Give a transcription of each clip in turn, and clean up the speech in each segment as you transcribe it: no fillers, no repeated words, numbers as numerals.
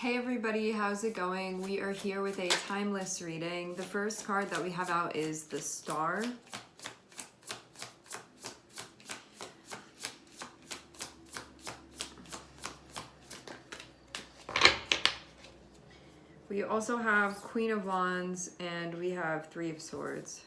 Hey everybody, how's it going? We are here with a timeless reading. The first card that we have out is the Star. We also have Queen of Wands and we have Three of Swords.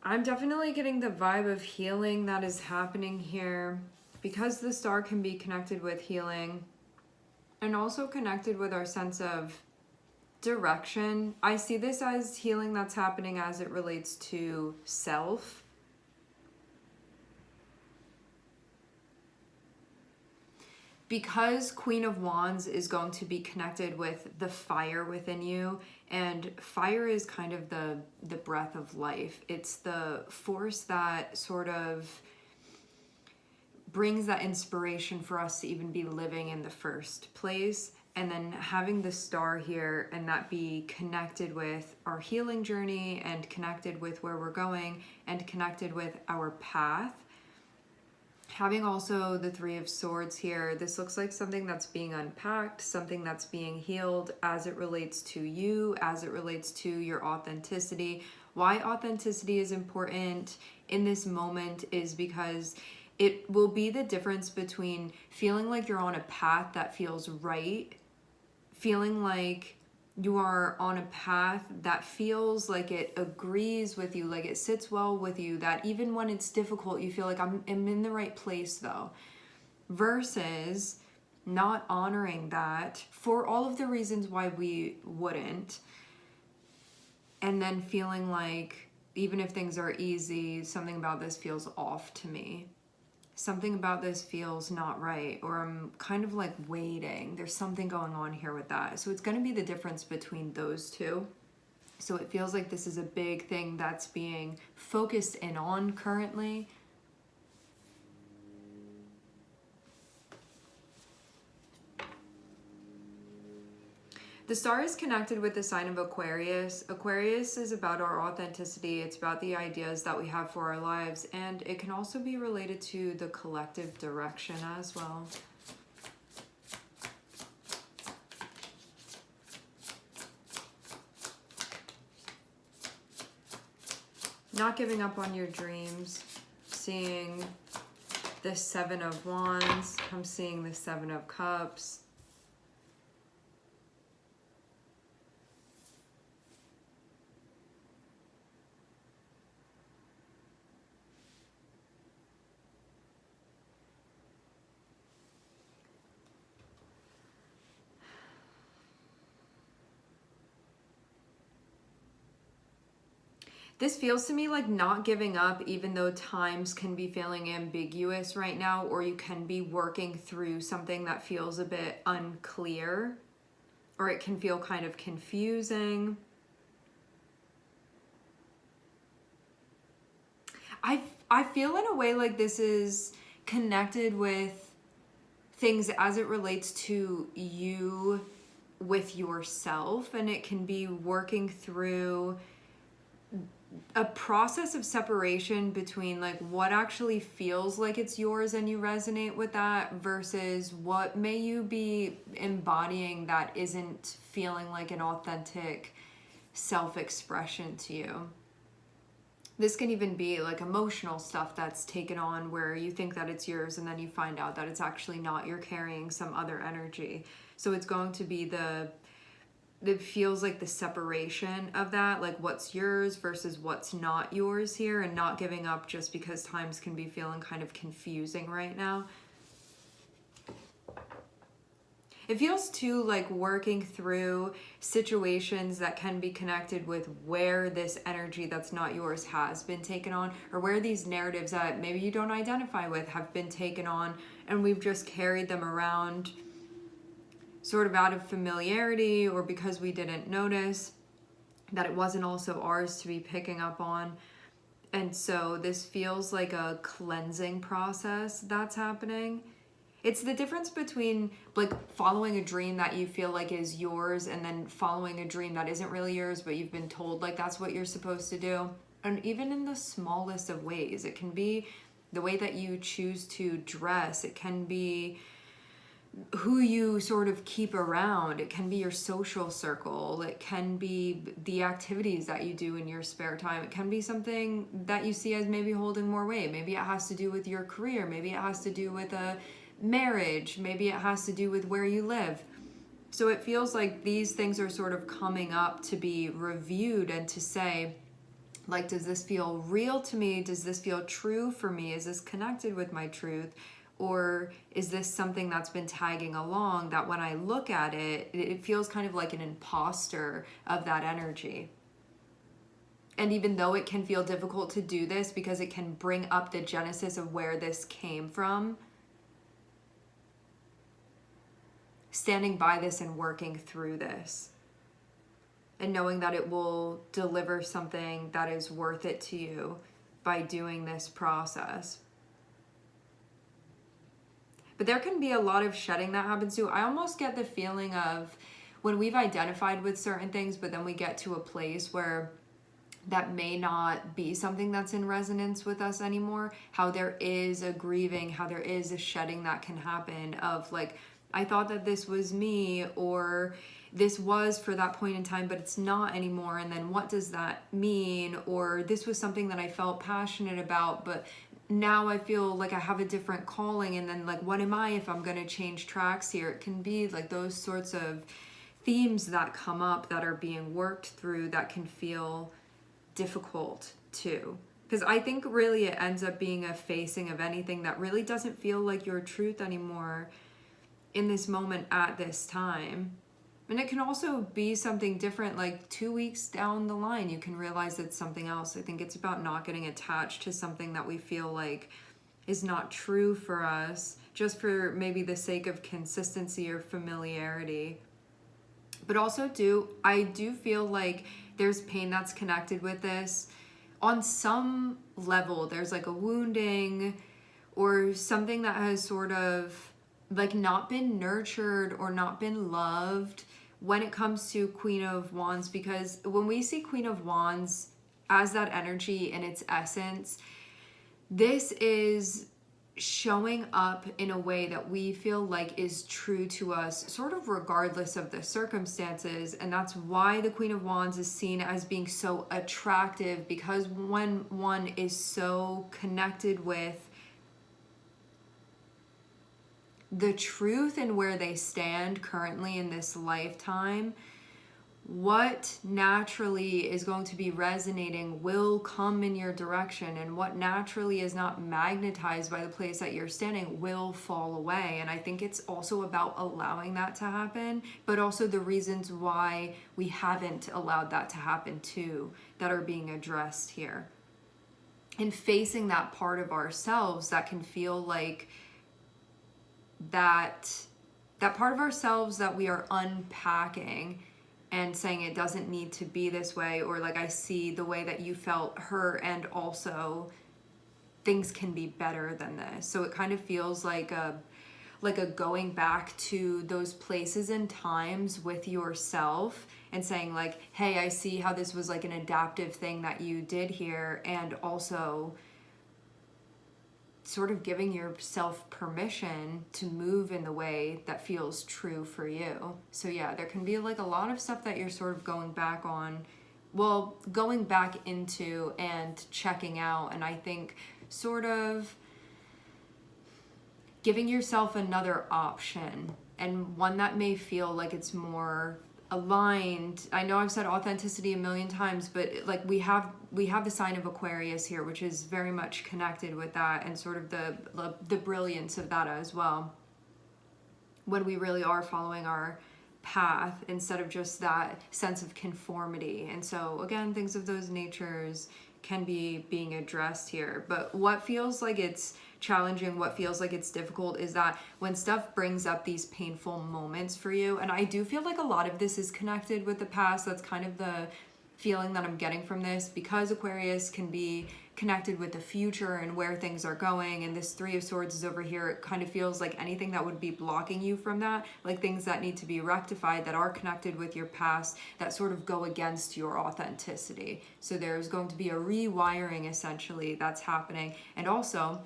I'm definitely getting the vibe of healing that is happening here because the Star can be connected with healing and also connected with our sense of direction. I see this as healing that's happening as it relates to self. Because Queen of Wands is going to be connected with the fire within you, and fire is kind of the breath of life. It's the force that sort of brings that inspiration for us to even be living in the first place. And then having the Star here and that be connected with our healing journey and connected with where we're going and connected with our path. Having also the Three of Swords here, this looks like something that's being unpacked, something that's being healed as it relates to you, as it relates to your authenticity. Why authenticity is important in this moment is because it will be the difference between feeling like you're on a path that feels right, feeling like you are on a path that feels like it agrees with you, like it sits well with you, that even when it's difficult, you feel like I'm in the right place though, versus not honoring that for all of the reasons why we wouldn't, and then feeling like even if things are easy, something about this feels off to me. Something about this feels not right, or I'm kind of like waiting. There's something going on here with that. So it's going to be the difference between those two. So it feels like this is a big thing that's being focused in on currently. The Star is connected with the sign of Aquarius. Aquarius is about our authenticity. It's about the ideas that we have for our lives. And it can also be related to the collective direction as well. Not giving up on your dreams. Seeing the Seven of Wands. I'm seeing the Seven of Cups. This feels to me like not giving up, even though times can be feeling ambiguous right now, or you can be working through something that feels a bit unclear, or it can feel kind of confusing. I feel in a way like this is connected with things as it relates to you with yourself, and it can be working through a process of separation between like what actually feels like it's yours and you resonate with that versus what may you be embodying that isn't feeling like an authentic self-expression to you. This can even be like emotional stuff that's taken on where you think that it's yours and then you find out that it's actually not. You're carrying some other energy. So it's going to be it feels like the separation of that, like what's yours versus what's not yours here, and not giving up just because times can be feeling kind of confusing right now. It feels too like working through situations that can be connected with where this energy that's not yours has been taken on, or where these narratives that maybe you don't identify with have been taken on, and we've just carried them around sort of out of familiarity, or because we didn't notice that it wasn't also ours to be picking up on. And so this feels like a cleansing process that's happening. It's the difference between like following a dream that you feel like is yours and then following a dream that isn't really yours, but you've been told like that's what you're supposed to do. And even in the smallest of ways, it can be the way that you choose to dress. It can be who you sort of keep around. It can be your social circle. It can be the activities that you do in your spare time. It can be something that you see as maybe holding more weight. Maybe it has to do with your career. Maybe it has to do with a marriage. Maybe it has to do with where you live. So it feels like these things are sort of coming up to be reviewed and to say, like, does this feel real to me? Does this feel true for me? Is this connected with my truth? Or is this something that's been tagging along that when I look at it, it feels kind of like an imposter of that energy? And even though it can feel difficult to do this because it can bring up the genesis of where this came from, standing by this and working through this and knowing that it will deliver something that is worth it to you by doing this process. But there can be a lot of shedding that happens too. I almost get the feeling of when we've identified with certain things, but then we get to a place where that may not be something that's in resonance with us anymore, how there is a grieving, how there is a shedding that can happen of like, I thought that this was me, or this was for that point in time, but it's not anymore. And then what does that mean? Or this was something that I felt passionate about, but now I feel like I have a different calling. And then like, what am I if I'm going to change tracks here? It can be like those sorts of themes that come up that are being worked through that can feel difficult too. Because I think really it ends up being a facing of anything that really doesn't feel like your truth anymore in this moment at this time. And it can also be something different, like 2 weeks down the line, you can realize it's something else. I think it's about not getting attached to something that we feel like is not true for us, just for maybe the sake of consistency or familiarity. But also I do feel like there's pain that's connected with this. On some level, there's like a wounding or something that has sort of like not been nurtured or not been loved when it comes to Queen of Wands, because when we see Queen of Wands as that energy in its essence, this is showing up in a way that we feel like is true to us, sort of regardless of the circumstances. And that's why the Queen of Wands is seen as being so attractive, because when one is so connected with the truth and where they stand currently in this lifetime, what naturally is going to be resonating will come in your direction, and what naturally is not magnetized by the place that you're standing will fall away. And I think it's also about allowing that to happen, but also the reasons why we haven't allowed that to happen too, that are being addressed here. And facing that part of ourselves that can feel like that part of ourselves that we are unpacking and saying it doesn't need to be this way, or like I see the way that you felt hurt and also things can be better than this. So it kind of feels like a going back to those places and times with yourself and saying like, hey, I see how this was like an adaptive thing that you did here, and also sort of giving yourself permission to move in the way that feels true for you. So yeah, there can be like a lot of stuff that you're sort of going back into and checking out. And I think sort of giving yourself another option, and one that may feel like it's more aligned. I know I've said authenticity a million times, but like we have the sign of Aquarius here, which is very much connected with that, and sort of the brilliance of that as well, when we really are following our path instead of just that sense of conformity. And so again, things of those natures can be being addressed here. But what feels like it's challenging, what feels like it's difficult, is that when stuff brings up these painful moments for you, and I do feel like a lot of this is connected with the past. That's kind of the feeling that I'm getting from this, because Aquarius can be connected with the future and where things are going, and this Three of Swords is over here. It kind of feels like anything that would be blocking you from that, like things that need to be rectified that are connected with your past, that sort of go against your authenticity. So there's going to be a rewiring essentially that's happening. And also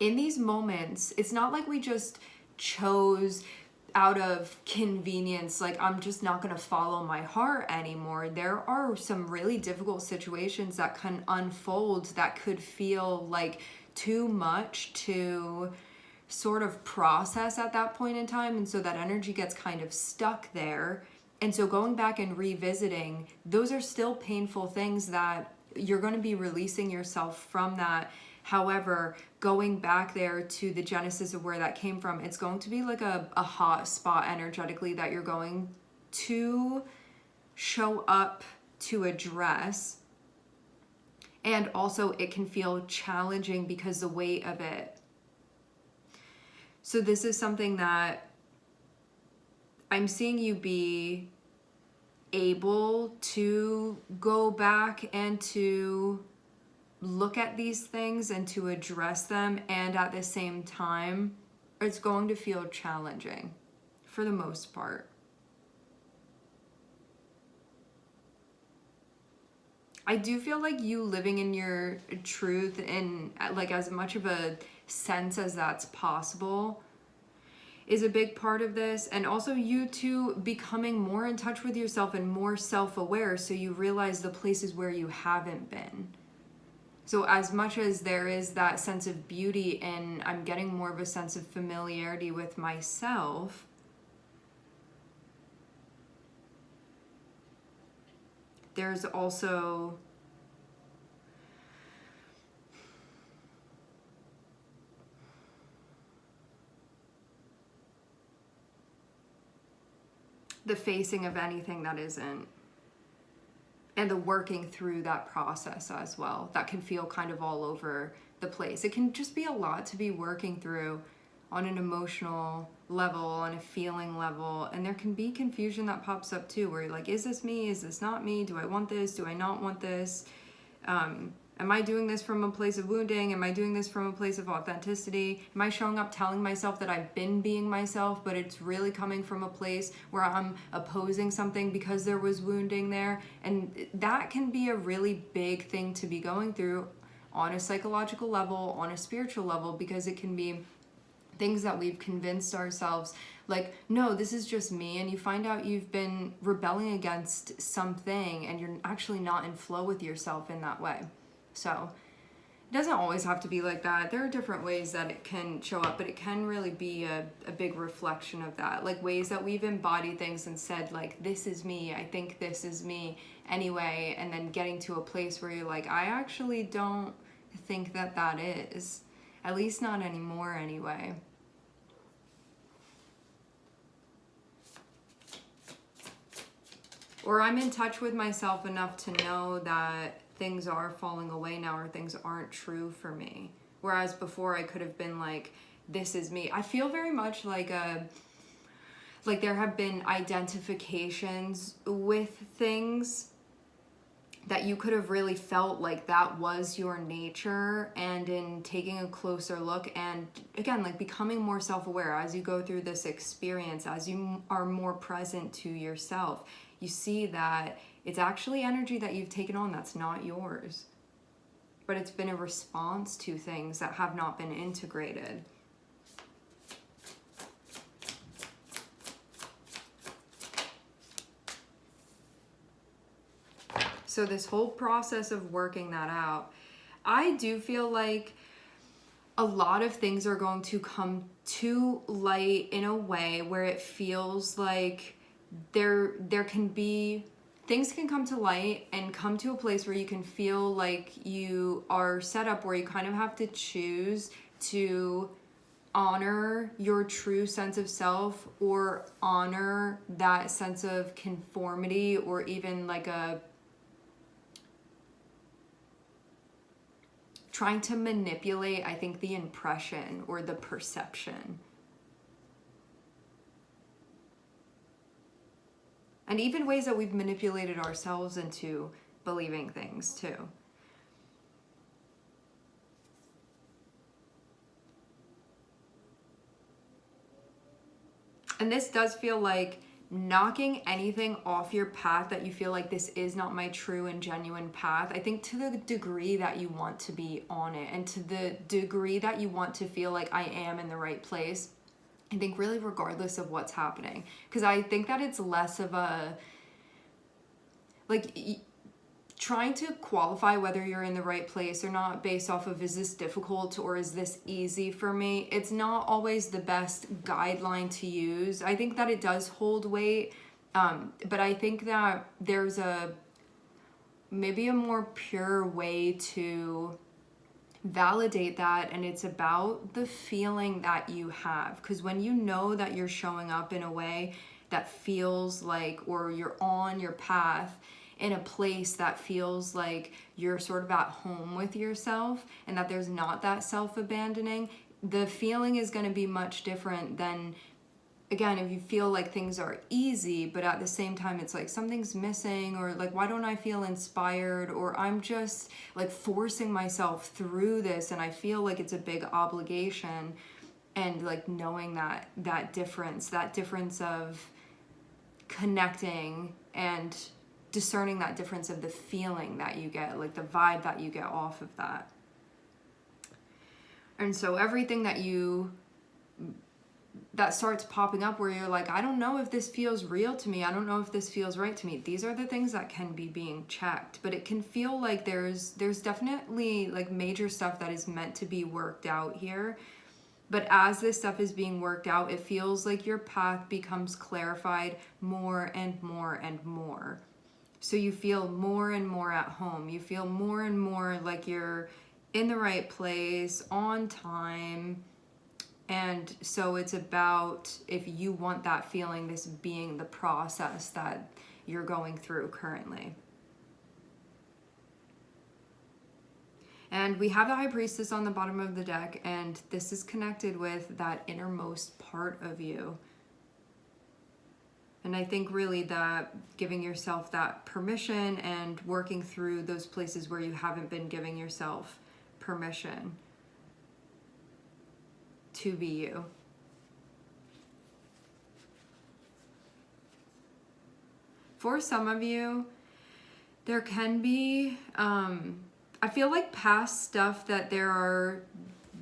in these moments, it's not like we just chose out of convenience, like I'm just not going to follow my heart anymore. There are some really difficult situations that can unfold that could feel like too much to sort of process at that point in time, and so that energy gets kind of stuck there. And so going back and revisiting, those are still painful things that you're going to be releasing yourself from that. However, going back there to the genesis of where that came from, it's going to be like a hot spot energetically that you're going to show up to address. And also it can feel challenging because the weight of it. So this is something that I'm seeing you be able to go back and to look at these things and to address them, and at the same time it's going to feel challenging for the most part. I do feel like you living in your truth in like as much of a sense as that's possible is a big part of this, and also you two becoming more in touch with yourself and more self-aware, so you realize the places where you haven't been. So as much as there is that sense of beauty and I'm getting more of a sense of familiarity with myself, there's also the facing of anything that isn't, and the working through that process as well. That can feel kind of all over the place. It can just be a lot to be working through on an emotional level, on a feeling level, and there can be confusion that pops up too, where you're like, is this me? Is this not me? Do I want this? Do I not want this? Am I doing this from a place of wounding? Am I doing this from a place of authenticity? Am I showing up telling myself that I've been being myself, but it's really coming from a place where I'm opposing something because there was wounding there? And that can be a really big thing to be going through on a psychological level, on a spiritual level, because it can be things that we've convinced ourselves like, no, this is just me, and you find out you've been rebelling against something and you're actually not in flow with yourself in that way. So it doesn't always have to be like that. There are different ways that it can show up, but it can really be a big reflection of that. Like ways that we've embodied things and said like, this is me, I think this is me anyway, and then getting to a place where you're like, I actually don't think that that is, at least not anymore anyway. Or I'm in touch with myself enough to know that things are falling away now, or things aren't true for me. Whereas before I could have been like, this is me. I feel very much like there have been identifications with things that you could have really felt like that was your nature, and in taking a closer look and again like becoming more self-aware as you go through this experience, as you are more present to yourself, you see that it's actually energy that you've taken on that's not yours, but it's been a response to things that have not been integrated. So this whole process of working that out, I do feel like a lot of things are going to come to light in a way where it feels like there can be, things can come to light and come to a place where you can feel like you are set up where you kind of have to choose to honor your true sense of self, or honor that sense of conformity, or even like a trying to manipulate, I think, the impression or the perception. And even ways that we've manipulated ourselves into believing things too. And this does feel like knocking anything off your path that you feel like this is not my true and genuine path. I think to the degree that you want to be on it and to the degree that you want to feel like I am in the right place, I think really regardless of what's happening. Because I think that it's less of a, like, trying to qualify whether you're in the right place or not based off of, is this difficult or is this easy for me? It's not always the best guideline to use. I think that it does hold weight, but I think that there's maybe a more pure way to validate that, and it's about the feeling that you have. Because when you know that you're showing up in a way that feels like, or you're on your path in a place that feels like you're sort of at home with yourself and that there's not that self-abandoning, the feeling is going to be much different than, again, if you feel like things are easy, but at the same time it's like something's missing, or like, why don't I feel inspired, or I'm just like forcing myself through this and I feel like it's a big obligation. And like knowing that difference of connecting and discerning that difference of the feeling that you get, like the vibe that you get off of that. And so everything that starts popping up where you're like, I don't know if this feels real to me, I don't know if this feels right to me, these are the things that can be being checked. But it can feel like there's definitely like major stuff that is meant to be worked out here. But as this stuff is being worked out, it feels like your path becomes clarified more and more and more. So you feel more and more at home. You feel more and more like you're in the right place, on time. And so it's about, if you want that feeling, this being the process that you're going through currently. And we have the High Priestess on the bottom of the deck, and this is connected with that innermost part of you. And I think really that giving yourself that permission and working through those places where you haven't been giving yourself permission to be you. For some of you, there can be, I feel like past stuff that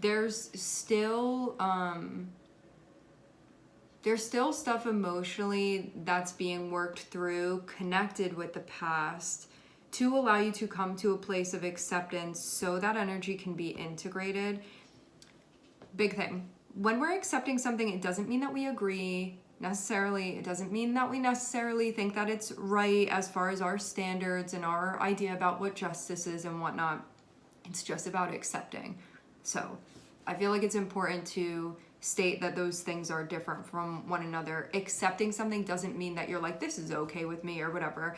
there's still stuff emotionally that's being worked through, connected with the past, to allow you to come to a place of acceptance so that energy can be integrated. Big thing. When we're accepting something, it doesn't mean that we agree necessarily. It doesn't mean that we necessarily think that it's right as far as our standards and our idea about what justice is and whatnot. It's just about accepting. So I feel like it's important to state that those things are different from one another. Accepting something doesn't mean that you're like, this is okay with me or whatever.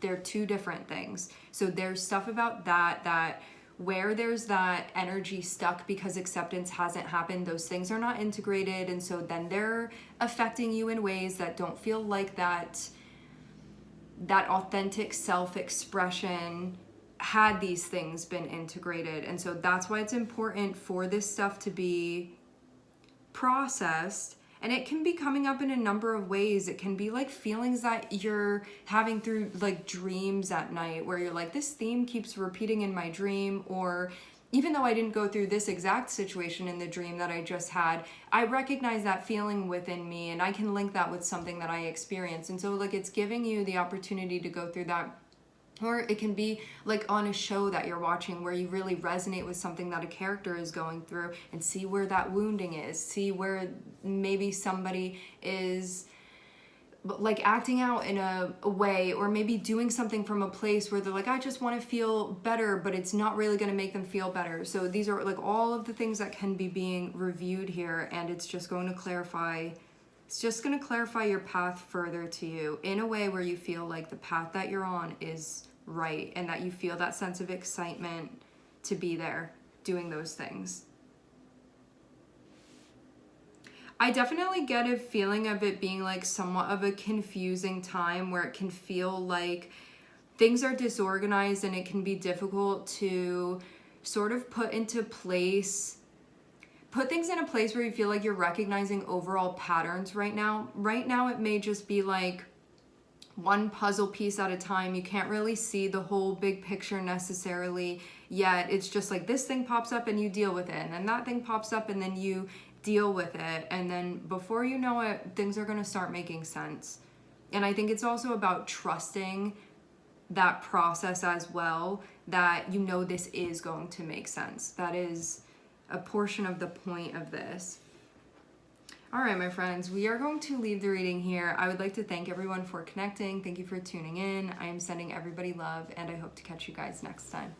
They're two different things. So there's stuff about that where there's that energy stuck because acceptance hasn't happened, those things are not integrated, and so then they're affecting you in ways that don't feel like that authentic self-expression had these things been integrated. And so that's why it's important for this stuff to be processed. And it can be coming up in a number of ways. It can be like feelings that you're having through like dreams at night, where you're like, this theme keeps repeating in my dream, or even though I didn't go through this exact situation in the dream that I just had, I recognize that feeling within me and I can link that with something that I experienced. And so like it's giving you the opportunity to go through that. Or it can be like on a show that you're watching where you really resonate with something that a character is going through and see where that wounding is. See where maybe somebody is like acting out in a way, or maybe doing something from a place where they're like, I just want to feel better, but it's not really going to make them feel better. So these are like all of the things that can be being reviewed here, and it's just going to clarify. It's just going to clarify your path further to you in a way where you feel like the path that you're on is right, and that you feel that sense of excitement to be there doing those things. I definitely get a feeling of it being like somewhat of a confusing time where it can feel like things are disorganized and it can be difficult to sort of put into place put things in a place where you feel like you're recognizing overall patterns right now. Right now, it may just be like one puzzle piece at a time. You can't really see the whole big picture necessarily yet. It's just like this thing pops up and you deal with it, and then that thing pops up and then you deal with it, and then before you know it, things are going to start making sense. And I think it's also about trusting that process as well, that you know this is going to make sense. That is a portion of the point of this. All right, my friends, we are going to leave the reading here. I would like to thank everyone for connecting. Thank you for tuning in. I am sending everybody love, and I hope to catch you guys next time.